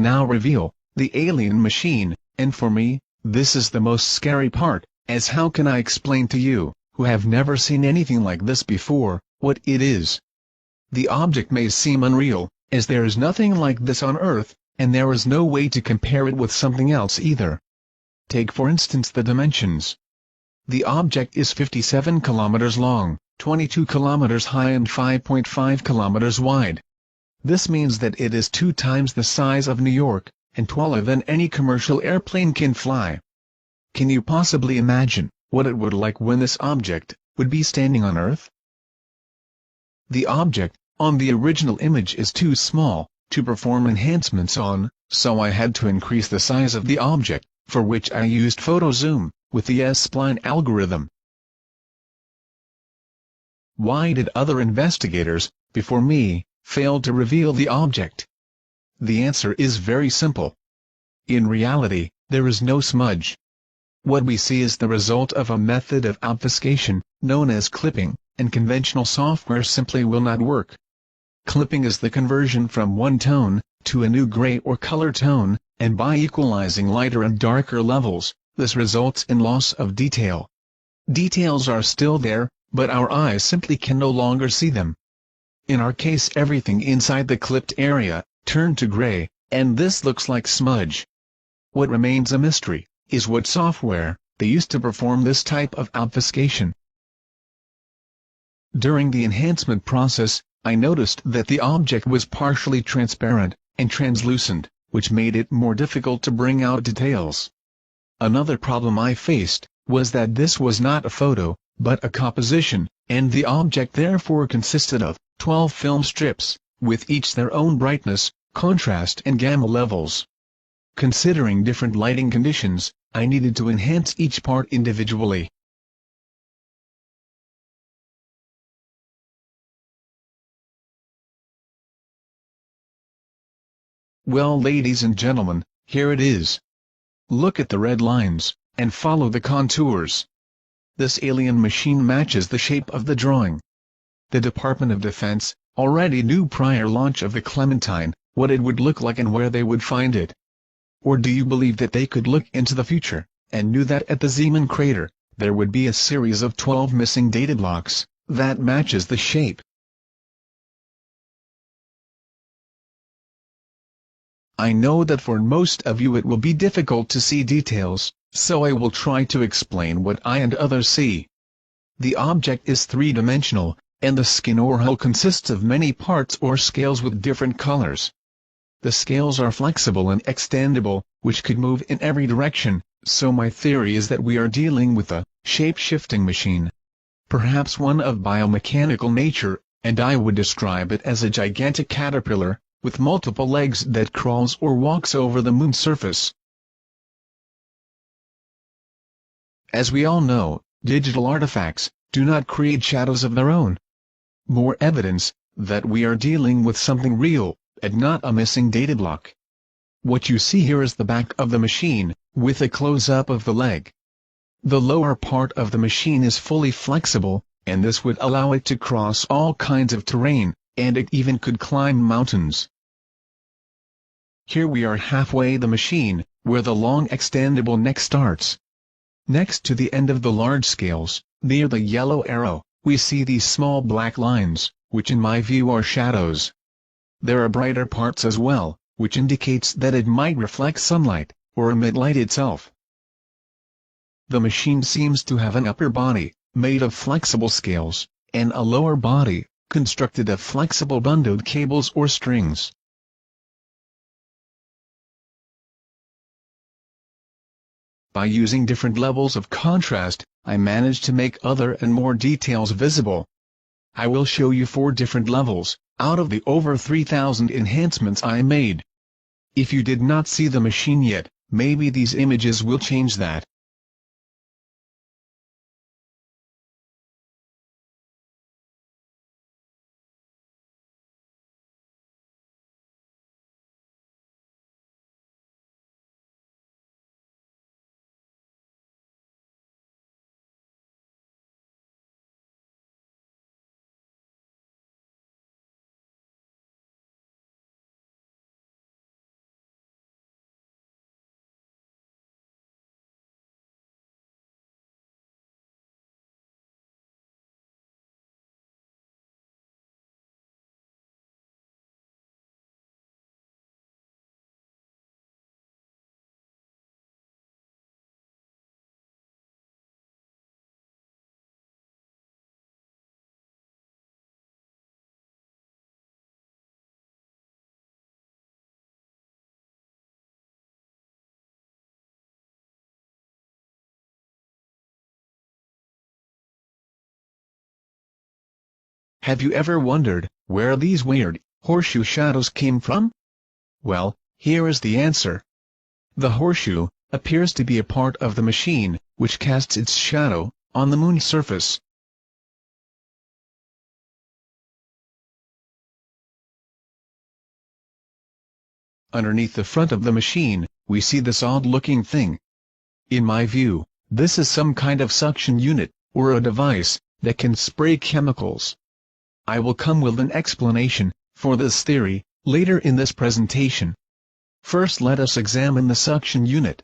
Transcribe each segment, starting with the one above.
now reveal, the alien machine, and for me, this is the most scary part, as how can I explain to you, who have never seen anything like this before, what it is. The object may seem unreal, as there is nothing like this on Earth, and there is no way to compare it with something else either. Take for instance the dimensions. The object is 57 kilometers long, 22 kilometers high and 5.5 kilometers wide. This means that it is 2 times the size of New York, and taller than any commercial airplane can fly. Can you possibly imagine what it would like when this object would be standing on Earth? The object on the original image is too small to perform enhancements on, so I had to increase the size of the object, for which I used photo zoom with the S-spline algorithm. Why did other investigators, before me, fail to reveal the object? The answer is very simple. In reality, there is no smudge. What we see is the result of a method of obfuscation, known as clipping, and conventional software simply will not work. Clipping is the conversion from one tone to a new gray or color tone, and by equalizing lighter and darker levels, this results in loss of detail. Details are still there, but our eyes simply can no longer see them. In our case, everything inside the clipped area turned to gray, and this looks like smudge. What remains a mystery is what software they used to perform this type of obfuscation. During the enhancement process, I noticed that the object was partially transparent and translucent, which made it more difficult to bring out details. Another problem I faced was that this was not a photo, but a composition, and the object therefore consisted of 12 film strips, with each their own brightness, contrast and gamma levels. Considering different lighting conditions, I needed to enhance each part individually. Well, ladies and gentlemen, here it is. Look at the red lines, and follow the contours. This alien machine matches the shape of the drawing. The Department of Defense already knew prior launch of the Clementine what it would look like and where they would find it. Or do you believe that they could look into the future, and knew that at the Zeeman crater, there would be a series of 12 missing data blocks that matches the shape? I know that for most of you it will be difficult to see details, so I will try to explain what I and others see. The object is three-dimensional, and the skin or hull consists of many parts or scales with different colors. The scales are flexible and extendable, which could move in every direction, so my theory is that we are dealing with a shape-shifting machine. Perhaps one of biomechanical nature, and I would describe it as a gigantic caterpillar, with multiple legs that crawls or walks over the moon's surface. As we all know, digital artifacts do not create shadows of their own. More evidence that we are dealing with something real, and not a missing data block. What you see here is the back of the machine, with a close-up of the leg. The lower part of the machine is fully flexible, and this would allow it to cross all kinds of terrain, and it even could climb mountains. Here we are halfway the machine, where the long extendable neck starts. Next to the end of the large scales, near the yellow arrow, we see these small black lines, which in my view are shadows. There are brighter parts as well, which indicates that it might reflect sunlight, or emit light itself. The machine seems to have an upper body, made of flexible scales, and a lower body, constructed of flexible bundled cables or strings. By using different levels of contrast, I managed to make other and more details visible. I will show you 4 different levels, out of the over 3,000 enhancements I made. If you did not see the machine yet, maybe these images will change that. Have you ever wondered where these weird, horseshoe shadows came from? Well, here is the answer. The horseshoe appears to be a part of the machine, which casts its shadow on the moon's surface. Underneath the front of the machine, we see this odd-looking thing. In my view, this is some kind of suction unit, or a device that can spray chemicals. I will come with an explanation for this theory later in this presentation. First, let us examine the suction unit.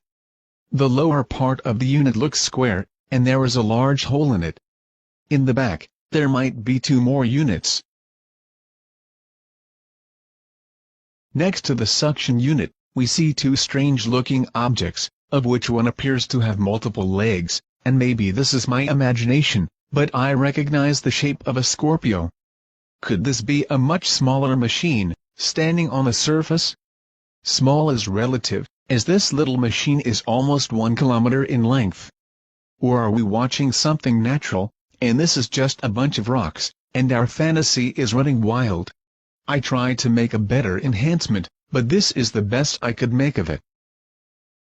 The lower part of the unit looks square, and there is a large hole in it. In the back, there might be 2 more units. Next to the suction unit, we see 2 strange-looking objects, of which one appears to have multiple legs, and maybe this is my imagination, but I recognize the shape of a Scorpio. Could this be a much smaller machine, standing on the surface? Small is relative, as this little machine is almost 1 kilometer in length. Or are we watching something natural, and this is just a bunch of rocks, and our fantasy is running wild? I tried to make a better enhancement, but this is the best I could make of it.